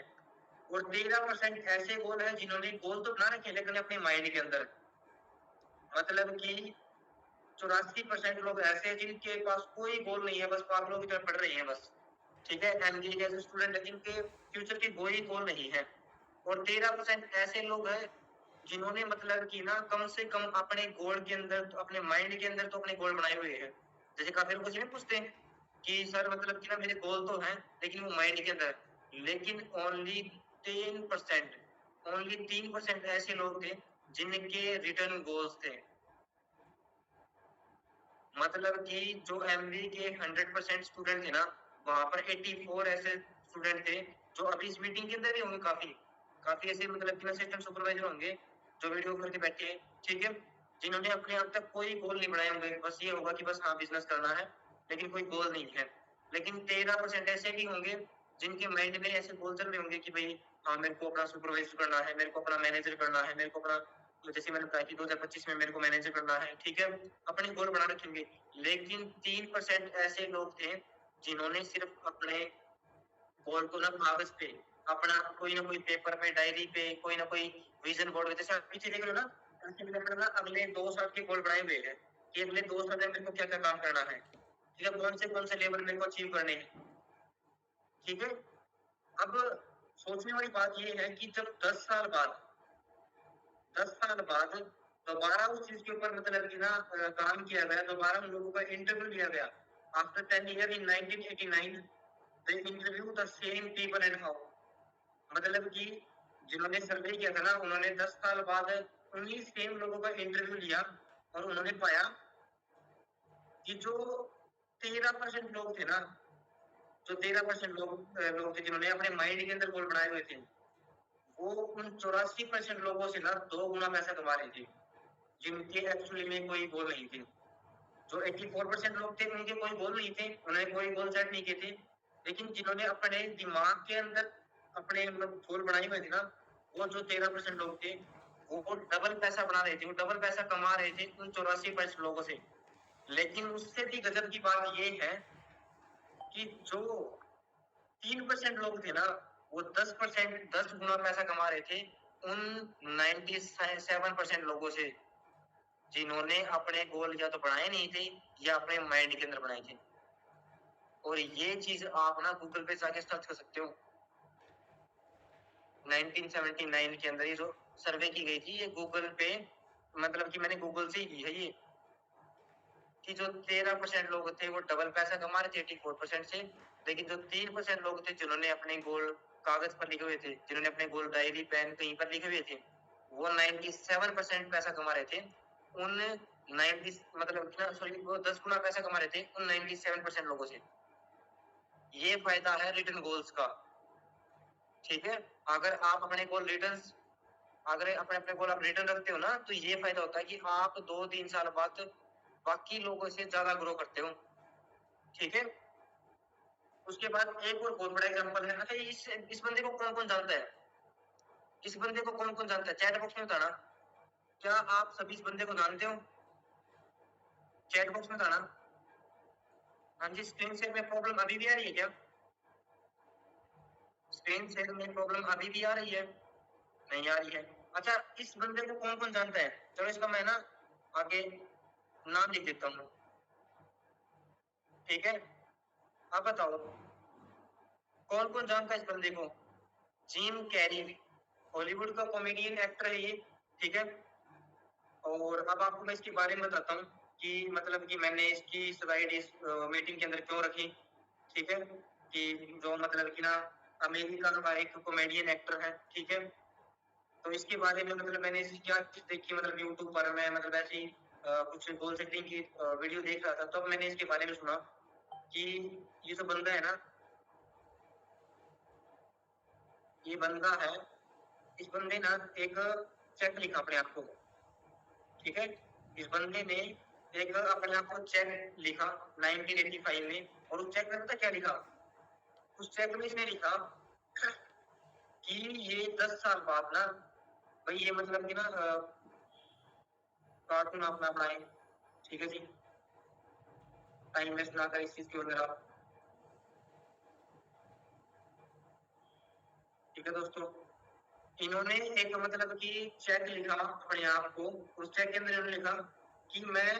और 13% ऐसे गोल हैं जिन्होंने गोल तो बना रखे लेकिन अपने माइंड के अंदर। मतलब कि 84% लोग ऐसे हैं जिनके पास कोई गोल नहीं है, बस पागलों की तरह पढ़ रहे हैं बस। ठीक है, एमडी के ऐसे स्टूडेंट है जिनके फ्यूचर के कोई गोल नहीं है, और 13% ऐसे लोग हैं जिन्होंने मतलब कि ना कम से कम अपने गोल के अंदर तो अपने माइंड के अंदर तो अपने गोल बनाए हुए हैं। जैसे काफी लोग मुझे पूछते हैं कि सर मतलब कि ना मेरे गोल तो हैं लेकिन वो माइंड के अंदर, लेकिन ओनली 3%, ओनली 3% ऐसे लोग थे जिनके रिटर्न गोल्स थे। मतलब कि जो एमबी के 100% स्टूडेंट थे ना, वहां पर 84 ऐसे स्टूडेंट थे जो अभी इस मीटिंग के अंदर भी होंगे, काफी काफी ऐसे मतलब कि असिस्टेंट सुपरवाइजर होंगे जो वीडियो करके बैठे हैं। ठीक है, जिन्होंने अपने अब तक कोई गोल नहीं बनाए होंगे, बस ये होगा कि बस हाँ बिजनेस करना है, लेकिन कोई गोल नहीं है। लेकिन 13% ऐसे भी होंगे जिनके माइंड में ऐसे गोल चल रहे होंगे कि भाई हाँ मेरे को अपना सुपरवाइजर करना है, मेरे को अपना मैनेजर करना है, मेरे को अपना, तो जैसे मैंने बताया कि 2025 में मेरे को मैनेजर करना है। ठीक है, अपने गोल बना रखेंगे। लेकिन 3% ऐसे लोग थे जिन्होंने सिर्फ अपने गोल को ना कागज पे अपना कोई ना कोई पेपर पे, डायरी पे, कोई ना कोई विजन बोर्ड, जैसे आप पीछे देख रहे हो ना, ऐसे मैंने अपना अगले 2 साल के गोल बनाए हुए हैं कि अगले 2 साल में मेरे को क्या-क्या काम करना है। ठीक है, कौन से लेवल मेरे को अचीव करने हैं। ठीक है? अब सोचने वाली बात ये है कि जब 10 साल बाद दोबारा उस चीज के ऊपर मतलब कि ना काम किया गया, दोबारा उन लोगों का इंटरव्यू लिया गया। After 10 year in 1989 they interview the same people and how, मतलब कि जिन्होंने सर्वे किया था ना, उन्होंने 10 साल बाद उन्हीं सेम लोगों का इंटरव्यू लिया और उन्होंने पाया कि जो 13% लोग थे ना, जो 13% लोग थे जिन्होंने अपने माइंड के अंदर गोल बनाए हुए थे, वो उन 84% लोगों से ना 2 गुना पैसा कमा रहे थे, जिनके एक्चुअली में कोई गोल नहीं थे। जो 84% लोग थे उनके कोई गोल नहीं थे, उन्होंने कोई गोल सेट नहीं किए थे, लेकिन जिन्होंने अपने दिमाग के अंदर अपने गोल बनाए हुए थे ना, वो जो 13% लोग थे, वो डबल पैसा बना रहे थे, वो डबल पैसा कमा रहे थे उन 84% लोगों से। लेकिन उससे भी गजब की बात ये है कि जो 3% लोग थे ना, वो 10 गुना पैसा कमा रहे थे उन 97% लोगों से, जिन्होंने अपने गोल या तो बनाए नहीं थे या अपने माइंड के अंदर बनाए थे। और ये चीज आप ना गूगल पे जाके सर्च कर सकते हो। 1979 के अंदर ये जो सर्वे की गई थी, ये गूगल पे, मतलब कि मैंने गूगल से ही की है ये, कि जो 13% लोग थे वो डबल पैसा कमा रहे थे 84% से, लेकिन जो 3% लोग थे जिन्होंने अपने गोल कागज पर लिखे हुए थे, जिन्होंने अपने गोल डायरी पेन कहीं पर लिखे हुए थे, वो 97% पैसा कमा रहे थे उन 90 मतलब सॉरी वो 10 गुना पैसा कमा रहे थे उन 97% लोगों से। ये फायदा है रिटर्न गोल्स का। ठीक है, अगर आप अपने गोल रिटर्न, अगर अपने अपने गोल आप रिटर्न रखते हो ना, तो ये फायदा होता है कि आप 2-3 साल बाद बाकी लोगों से ज्यादा ग्रो करते हो। ठीक है, उसके बाद एक और बहुत बड़ा एग्जांपल है। अच्छा, इस बंदे को कौन कौन जानता है? इस बंदे को कौन कौन जानता है? चैट बॉक्स में बताना। क्या आप सभी इस बंदे को जानते हो? चैट बॉक्स में बताना। हाँ जी, स्क्रीन शेयर में प्रॉब्लम अभी भी आ रही है क्या? स्क्रीन शेयर में प्रॉब्लम अभी भी आ रही है? नहीं आ रही है। अच्छा, इस बंदे को कौन कौन जानता है? चलो इसका मैं ना आगे नाम लिख देता हूँ। ठीक है, अब बताओ कौन कौन जानता है इस बंदे को? जिम कैरी, हॉलीवुड का कॉमेडियन एक्टर है ये। ठीक है, और अब आपको मैं इसके बारे में बताता हूँ कि मतलब कि मैंने इसकी स्लाइड इस मीटिंग के अंदर क्यों रखी। ठीक है, कि जो मतलब कि ना अमेरिका का एक कॉमेडियन एक्टर है। ठीक है, तो इसके बारे में मतलब मैंने इसकी क्या चीज देखी, मतलब यूट्यूब पर मैं मतलब ऐसे ही कुछ बोल सकते हैं कि वीडियो देख रहा था, तब मैंने इसके बारे में सुना कि ये जो बंदा है ना, ये बंदा है, इस बंदे ना एक चेक लिखा अपने आप को। ठीक है, इस बंदे ने एक अपने आप को चेक लिखा 1985 में, और उस चेक में पता क्या लिखा? उस चेक में इसने लिखा कि ये 10 साल बाद ना, भाई ये मतलब कि ना कार्टून अपना बनाए। ठीक है जी, टाइम वेस्ट ना करें इस चीज के अंदर आप। ठीक है दोस्तों, इन्होंने एक मतलब कि चेक लिखा अपने आप को, उस चेक के अंदर इन्होंने लिखा कि मैं,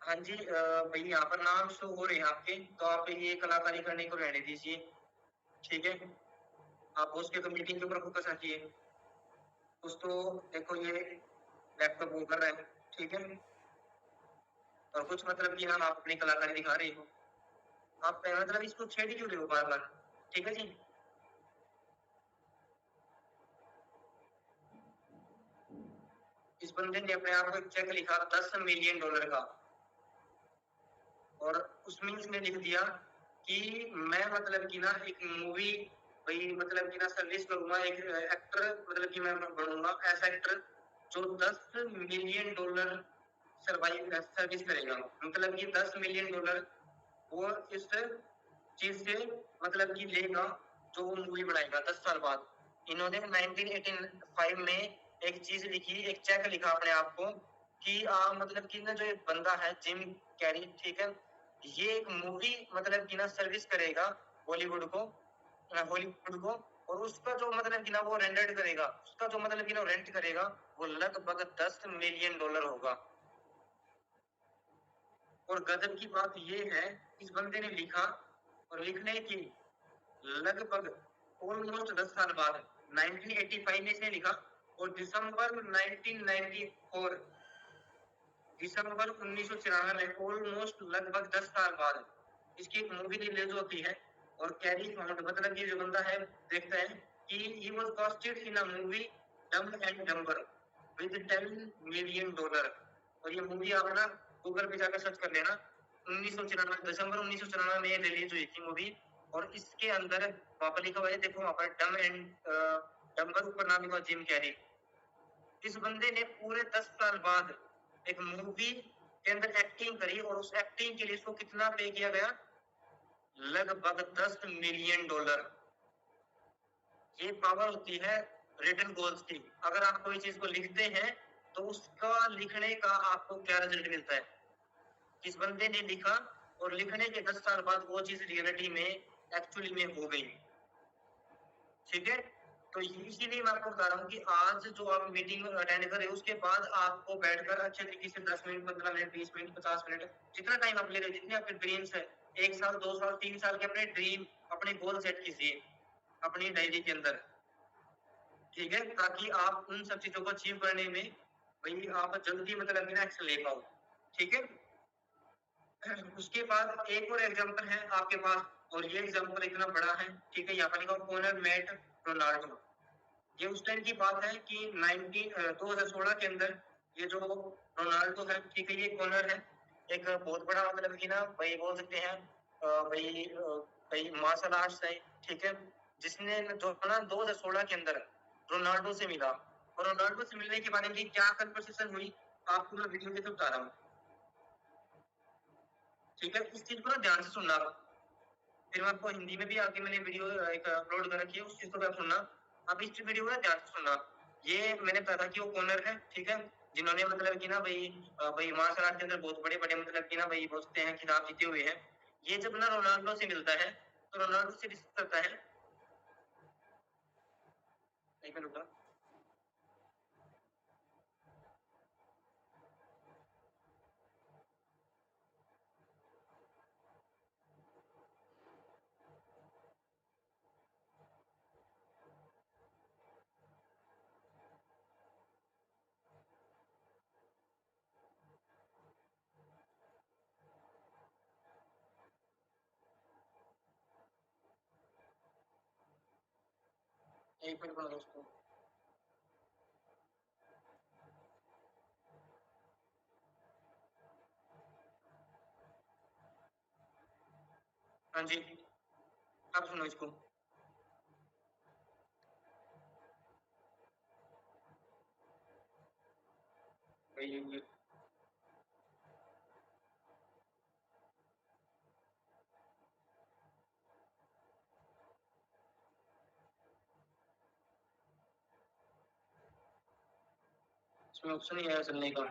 हाँ जी भाई यहाँ पर नाम शो हो रहे हैं आपके, तो आप ये कलाकारी करने को रहने दीजिए। ठीक है, आप उसके तो मीटिंग के ऊपर फोकस रखिए। कुछ तो देखो, ये लैपटॉप वो कर रहा है। ठीक है, और कुछ मतलब कि हम आप अपनी कलाकारी दिखा रहे हो, आप मतलब इसको छेड़ क्यों रहे हो बार बार? ठीक है जी, इस बंदे ने अपने आप को एक चेक लिखा $10 मिलियन का, और उसमें उसने लिख दिया कि मैं मतलब कि ना एक मूवी, भाई मतलब कि ना सर्विस करूंगा, एक एक्टर मतलब कि मैं बनूंगा ऐसा एक्टर जो $10 मिलियन सर्वाइव सर्विस करेगा, मतलब कि $10 मिलियन वो इस चीज से मतलब कि लेगा जो वो मूवी बनाएगा 10 साल बाद। इन्होंने 1985 में एक चीज लिखी, एक चेक लिखा अपने आप को कि मतलब कि ना जो एक बंदा है जिम कैरी, ठीक है, ये एक मूवी मतलब कि ना सर्विस करेगा बॉलीवुड को, हॉलीवुड को, और उसका जो मतलब कि ना वो रेंडर्ड करेगा, उसका जो मतलब कि ना रेंट करेगा वो लगभग $10 मिलियन होगा। और गजब की बात ये है, इस बंदे ने लिखा और लिखने की लगभग ऑलमोस्ट 10 साल बाद 1985 में इसने लिखा, और दिसंबर 1994 दिसंबर 1994 में ऑलमोस्ट लगभग 10 साल बाद इसकी एक मूवी रिलीज होती है। और कैरी फाउंड मतलब ये जो बंदा है देखता है कि he was casted in a movie Dumb and Dumber with $10 million. और ये मूवी आप ना गूगल पे जाकर सर्च कर लेना, 1994 दिसंबर 1994 में रिलीज हुई थी मूवी। और इसके अंदर वहां पर लिखा हुआ है, देखो वहां पर डम एंड डम्बर ऊपर नाम लिखा जिम कैरी। इस बंदे ने पूरे 10 साल बाद एक मूवी के अंदर एक्टिंग करी, और उस एक्टिंग के लिए इसको कितना पे किया गया, लगभग $10 मिलियन। ये पावर होती है रिटन गोल्स की। अगर आप कोई चीज को लिखते हैं तो उसका लिखने का आपको क्या रिजल्ट मिलता है। इस बंदे ने लिखा और लिखने के 10 साल बाद वो चीज रियलिटी में एक्चुअली में हो गई। ठीक है, तो इसीलिए मैं आपको बता रहा हूँ कि आज जो आप मीटिंग अटेंड करें उसके बाद आपको बैठकर अच्छे तरीके से 10 मिनट 15 मिनट 20 मिनट 50 मिनट जितना टाइम आप ले रहे, जितने आपके ड्रीम्स है, 1 साल 2 साल 3 साल के अपने ड्रीम अपने गोल सेट कीजिए अपनी डायरी के अंदर। ठीक है, ताकि आप उन सब चीजों को अचीव करने में भाई आप जल्दी मतलब एक्शन ले पाओ। ठीक है, उसके बाद एक और एग्जांपल है आपके पास, और ये एग्जांपल इतना बड़ा है। ठीक है, यहाँ पर लिखा कॉनर मैट रोनाल्डो। ये उस टाइम की बात है कि 2016 के अंदर ये जो रोनाल्डो है, ठीक है, ये कॉनर है, एक बहुत बड़ा मतलब कि ना भाई बोल सकते हैं भाई मार्शल आर्ट्स है। ठीक है, जिसने जो ना 2016 के अंदर रोनाल्डो से मिला, और रोनाल्डो से मिलने के बारे में क्या कन्वर्सेशन हुई आपको मैं वीडियो के थ्रू बता रहा हूँ। ठीक है, इस चीज को ना ध्यान से सुनना, फिर मैं आपको हिंदी में भी आगे मैंने वीडियो एक अपलोड कर रखी है, उस चीज को आप सुनना। अब इस वीडियो को ना ध्यान से सुनना। ये मैंने बताया था कि वो कॉर्नर है, ठीक है, जिन्होंने मतलब कि ना भाई मार्शल आर्ट के अंदर बहुत बड़े बड़े मतलब कि ना भाई बोलते हैं खिताब जीते हुए हैं। ये जब ना रोनाल्डो से मिलता है तो रोनाल्डो से डिस्कस करता है। एक मिनट रुका। एक मिनट बना दोस्तों। हाँ जी, आप सुनो इसको। भाई इसमें ऑप्शन ही है चलने का।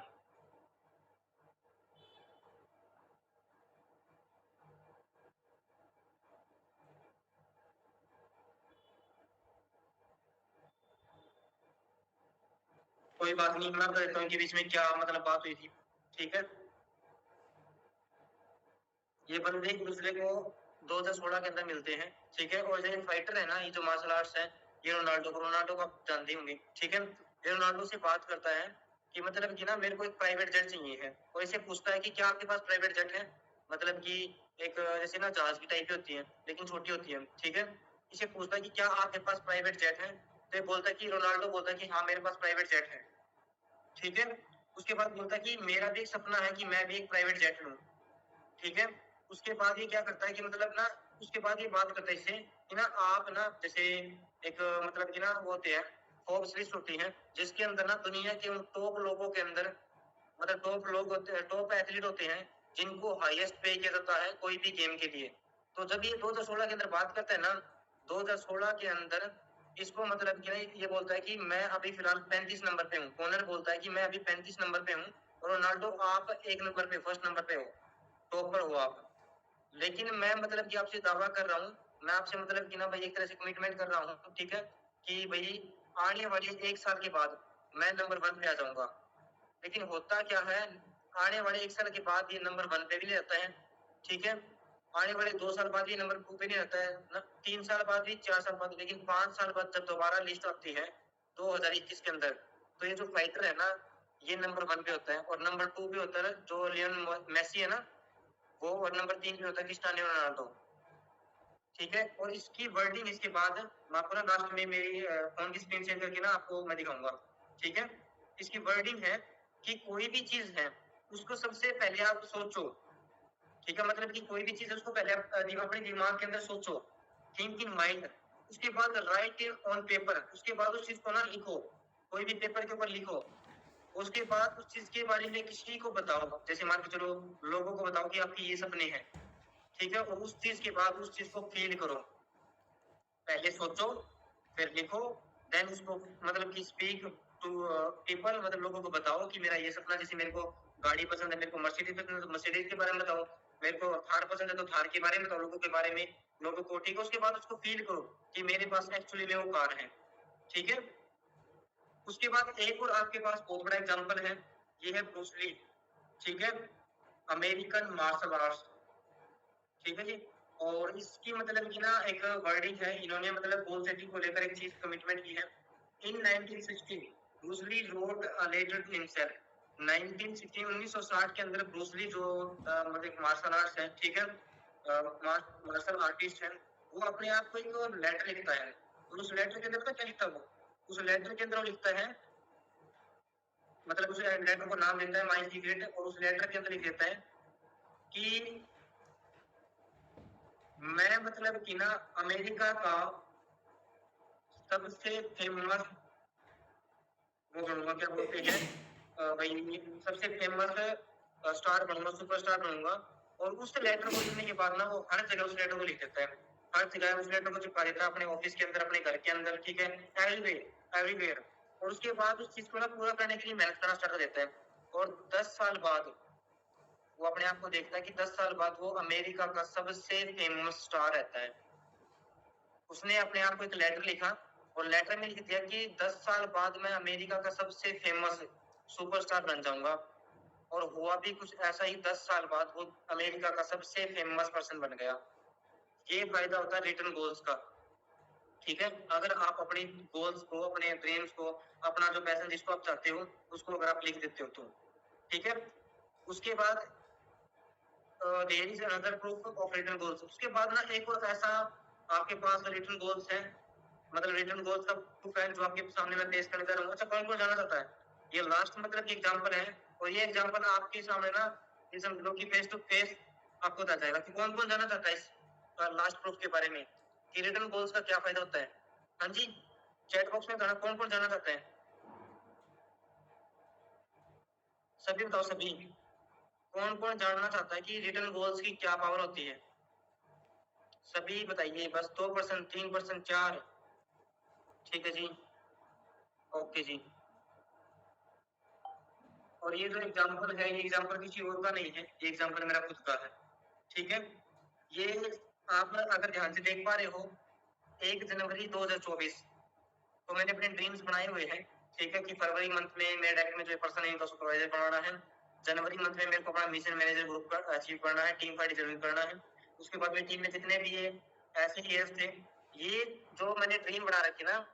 कोई बात नहीं, मैं बता देता हूँ कि बीच में क्या मतलब बात हुई थी। ठीक है, ये बंदे एक दूसरे को 2016 के अंदर मिलते हैं। ठीक है, और जो फाइटर है ना, ये जो मार्शल आर्ट्स है, ये रोनाल्डो को आप जानते होंगे। ठीक है, ये रोनाल्डो से बात करता है कि मतलब कि ना मेरे को एक प्राइवेट जेट चाहिए है, और इसे पूछता है कि क्या आपके पास प्राइवेट जेट है। मतलब कि एक जैसे ना जहाज की टाइप की होती है लेकिन छोटी होती है। ठीक है, इसे पूछता है कि क्या आपके पास प्राइवेट जेट है, तो ये बोलता है कि रोनाल्डो बोलता है कि हाँ मेरे पास प्राइवेट जेट है। ठीक है, उसके बाद बोलता है कि मेरा भी एक सपना है कि मैं भी एक प्राइवेट जेट लूं। ठीक है, उसके बाद ये क्या करता है कि मतलब ना उसके बाद ये बात करता है इससे कि ना आप ना जैसे एक मतलब कि ना वो होते हैं फोर्ब्स लिस्ट होती है, जिसके अंदर ना दुनिया के उन टॉप लोगों के अंदर मतलब टॉप लोग होते हैं, टॉप एथलीट होते हैं जिनको हाईएस्ट पे किया जाता है कोई भी गेम के लिए। तो जब ये 2016 के अंदर बात करता है ना, 2016 के अंदर इसको मतलब कि ये बोलता है कि मैं अभी फिलहाल 35 नंबर पे हूँ। कॉनर बोलता है कि मैं अभी 35 नंबर पे हूँ, और रोनाल्डो आप 1 नंबर पे फर्स्ट नंबर पे हो, टॉप पर हो आप। लेकिन मैं मतलब कि आपसे दावा कर रहा हूँ, मैं आपसे मतलब कि ना भाई एक तरह से कमिटमेंट कर रहा हूँ, ठीक है, कि भाई आने वाले 1 साल के बाद मैं नंबर 1 पे आ जाऊँगा। लेकिन होता क्या है, आने वाले 1 साल के बाद ये नंबर 1 पे भी नहीं रहता है, ठीक है? आने वाले 2 साल बाद ये नंबर 2 पे नहीं रहता है, न 3 साल बाद भी, 4 साल बाद, लेकिन 5 साल बाद जब दोबारा लिस्ट आती है 2021 के अंदर, तो ये जो फाइटर है ना, ये नंबर 1 पे होता है और नंबर 2 पे होता है जो लियोनेल मेसी है ना, वो, और नंबर 3 पे होता है क्रिस्टियानो रोनाल्डो। ठीक है, और इसकी वर्डिंग इसके बाद मैं आपको ना लास्ट में मेरी फोन की स्क्रीन शेयर करके ना आपको मैं दिखाऊंगा। ठीक है, इसकी वर्डिंग है कि कोई भी चीज है उसको सबसे पहले आप सोचो। ठीक है, मतलब कि कोई भी चीज है उसको पहले आप अपने दिमाग के अंदर सोचो, थिंक इन माइंड। उसके बाद राइट ऑन पेपर, उसके बाद उस चीज को ना लिखो, कोई भी पेपर के ऊपर लिखो। उसके बाद उस चीज के बारे में किसी को बताओ, जैसे मान के चलो लोगों को बताओ कि आपके ये सपने हैं। ठीक है, और उस चीज के बाद उस चीज को फील करो, पहले सोचो फिर लिखो, देन उसको मतलब कि स्पीक टू पीपल, मतलब लोगों को बताओ कि मेरा ये सपना, जैसे मेरे को गाड़ी पसंद है, मेरे को मर्सिडीज पसंद है तो मर्सिडीज के बारे में बताओ, मेरे को थार पसंद है तो थार के बारे में बताओ लोगों के बारे में, लोगों को। ठीक है, उसके बाद उसको फील करो कि मेरे पास एक्चुअली में वो कार है। ठीक है, उसके बाद एक और आपके पास बहुत बड़ा एग्जाम्पल है, ये है ब्रूस ली। ठीक है, अमेरिकन मार्शल आर्ट्स। ठीक है जी, और इसकी मतलब की ना एक वर्डिंग है, इन्होंने मतलब गोल सेटिंग को लेकर एक चीज कमिटमेंट की है। In 1960 Bruce Lee wrote a letter to himself. 1960 के अंदर ब्रूस ली जो मतलब मार्शल आर्ट्स है, ठीक है, मार्शल आर्टिस्ट है, वो अपने आप को एक लेटर लिखता है, और उस लेटर के अंदर पता क्या लिखता है वो, उस लेटर के अंदर वो लिखता है, मतलब उस लेटर को नाम देता है माई सीक्रेट, और उस लेटर के अंदर लिख देता है कि मैं मतलब कि ना अमेरिका का सबसे फेमस, वो बनूंगा, क्या बोलते हैं भाई, सबसे फेमस स्टार बनूंगा, सुपरस्टार बनूंगा। और उस लेटर को लिखने के बाद ना वो हर जगह उस लेटर को लिख देता है, हर जगह उस लेटर को चिपका देता है, अपने ऑफिस के अंदर, अपने घर के अंदर। ठीक है, एवरीवेयर एवरीवेयर। और उसके बाद उस चीज को ना पूरा करने के लिए मेहनत करना स्टार्ट कर देता है, और 10 साल बाद वो अपने आप को देखता है कि 10 साल बाद वो अमेरिका का सबसे फेमस स्टार रहता है। उसने अपने आप को एक लेटर लिखा, और लेटर में लिख दिया कि 10 साल बाद मैं अमेरिका का सबसे फेमस सुपरस्टार बन जाऊंगा। और हुआ भी कुछ ऐसा ही, 10 साल बाद वो अमेरिका का सबसे फेमस पर्सन बन गया। ये फायदा होता है रिटर्न गोल्स का। ठीक है, अगर आप अपने गोल्स को, अपने ड्रीम्स को, अपना जो पैशन जिसको आप चाहते हो उसको अगर आप लिख देते हो तो, ठीक है, उसके बाद there is another proof of return goals. उसके बाद ना एक और ऐसा आपके पास रिटर्न गोल्स है, मतलब रिटर्न गोल्स का प्रूफ है जो आपके सामने मैं पेश करने जा रहा हूँ। अच्छा, कौन कौन जाना चाहता है? ये लास्ट मतलब की एग्जांपल है, और ये एग्जांपल आपके सामने ना, ये समझ लो कि फेस टू फेस आपको बता जाएगा कि कौन कौन जाना चाहता है इस लास्ट प्रूफ के बारे में, कि रिटर्न गोल्स का क्या फायदा होता है। हाँ जी, चैट बॉक्स में कहना कौन कौन जाना चाहता है, सभी बताओ, सभी। कौन कौन जानना चाहता है कि रिटर्न गोल्स की क्या पावर होती है? सभी बताइए, बस 2%, 3%, 4। ठीक है जी, ओके जी। और ये जो एग्जाम्पल है, ये एग्जाम्पल किसी और का नहीं है, ये एग्जाम्पल मेरा खुद का है। ठीक है, ये आप अगर ध्यान से देख पा रहे हो, 1 जनवरी 2024 तो मैंने अपने ड्रीम्स बनाए हुए हैं। ठीक है, कि फरवरी मंथ में मेरे डायरेक्ट में जो पर्सन है इनका सुपरवाइजर बनाना है, जनवरी मंथ में मेरे को अपना मिशन मैनेजर ग्रुप का अचीव करना है, टीम फाइट जरूर करना है। उसके बाद मेरी टीम में जितने भी ये ऐसे ईयर्स थे, ये जो मैंने ड्रीम बना रखी ना,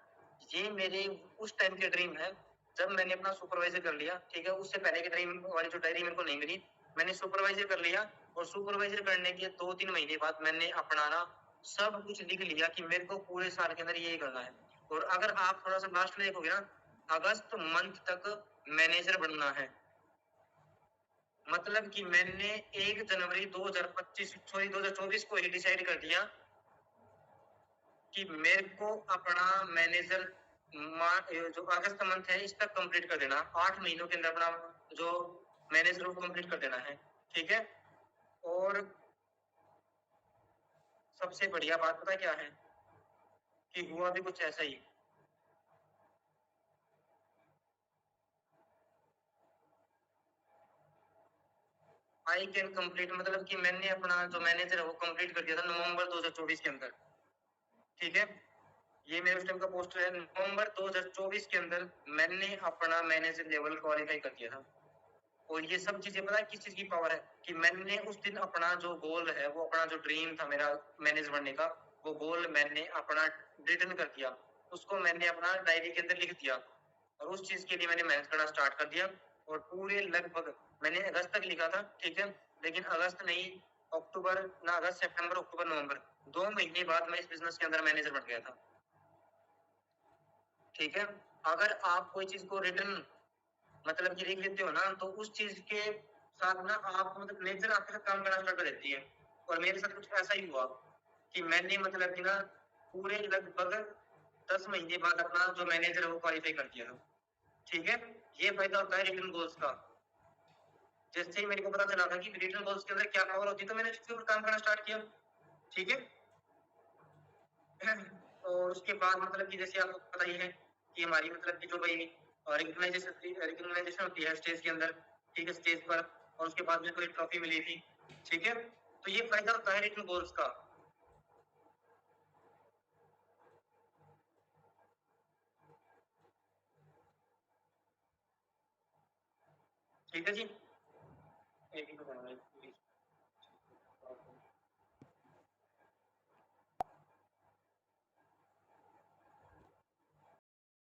ये मेरे उस टाइम के ड्रीम है जब मैंने अपना सुपरवाइजर कर लिया। ठीक है, उससे पहले की ड्रीम वाली जो डायरी मेरे को नहीं मिली, मैंने सुपरवाइजर कर लिया, और सुपरवाइजर करने के 2-3 महीने बाद मैंने अपना ना सब कुछ लिख लिया कि मेरे को पूरे साल के अंदर यही करना है। और अगर आप थोड़ा सा लास्ट में देखोगे ना, अगस्त मंथ तक मैनेजर बनना है, मतलब कि मैंने 1 जनवरी 2025 सॉरी 2024 को ही डिसाइड कर दिया कि मेरे को अपना मैनेजर जो अगस्त मंथ है इस तक कंप्लीट कर देना, 8 महीनों के अंदर अपना जो मैनेजर वो कंप्लीट कर देना है। ठीक है, और सबसे बढ़िया बात पता क्या है, कि हुआ भी कुछ ऐसा ही। आई कैन कंप्लीट मतलब कि मैंने अपना जो मैनेजर है वो कंप्लीट कर दिया था नवंबर 2024 के अंदर, ठीक है। ये मेरे उस टाइम का पोस्टर है, नवंबर 2024 के अंदर मैंने अपना मैनेजर लेवल क्वालिफाई कर दिया था। और ये सब चीजें पता है किस चीज की पावर है कि मैंने उस दिन अपना जो गोल है, वो अपना जो ड्रीम था मेरा मैनेजर बनने का, वो गोल मैंने अपना रिटर्न कर दिया, उसको मैंने अपना डायरी के अंदर लिख दिया और उस चीज के लिए मैंने मेहनत करना स्टार्ट कर दिया। और पूरे लगभग मैंने अगस्त तक लिखा था, ठीक है, लेकिन अगस्त नहीं, अक्टूबर ना, अगस्त सितंबर अक्टूबर नवंबर 2 महीने बाद मैं इस बिजनेस के अंदर मैनेजर बन गया था, ठीक है। अगर आप कोई चीज को रिटर्न मतलब कि लिख लेते हो ना, तो उस चीज के साथ ना आप मतलब नेचर आपके साथ काम करना स्टार्ट कर देती है। और मेरे साथ कुछ ऐसा ही हुआ कि मैंने मतलब कि ना पूरे लगभग 10 महीने बाद अपना जो मैनेजर है वो क्वालिफाई कर दिया था, ठीक है। ये फायदा होता है रिटर्न गोल्स का। जैसे ही मेरे को पता चला था कि रिटर्न गोल्स के अंदर क्या पावर होती है, तो मैंने इसके ऊपर काम करना स्टार्ट किया, ठीक है। और उसके बाद मतलब कि जैसे आपको पता ही है कि हमारी मतलब कि जो भाई रिकग्नाइजेशन होती है स्टेज के अंदर, ठीक है, स्टेज पर, और उसके बाद में कोई ट्रॉफी मिली थी, ठीक है। तो ये फायदा होता है रिटर्न गोल्स का, ठीक है जी। एक मिनट बनाओ,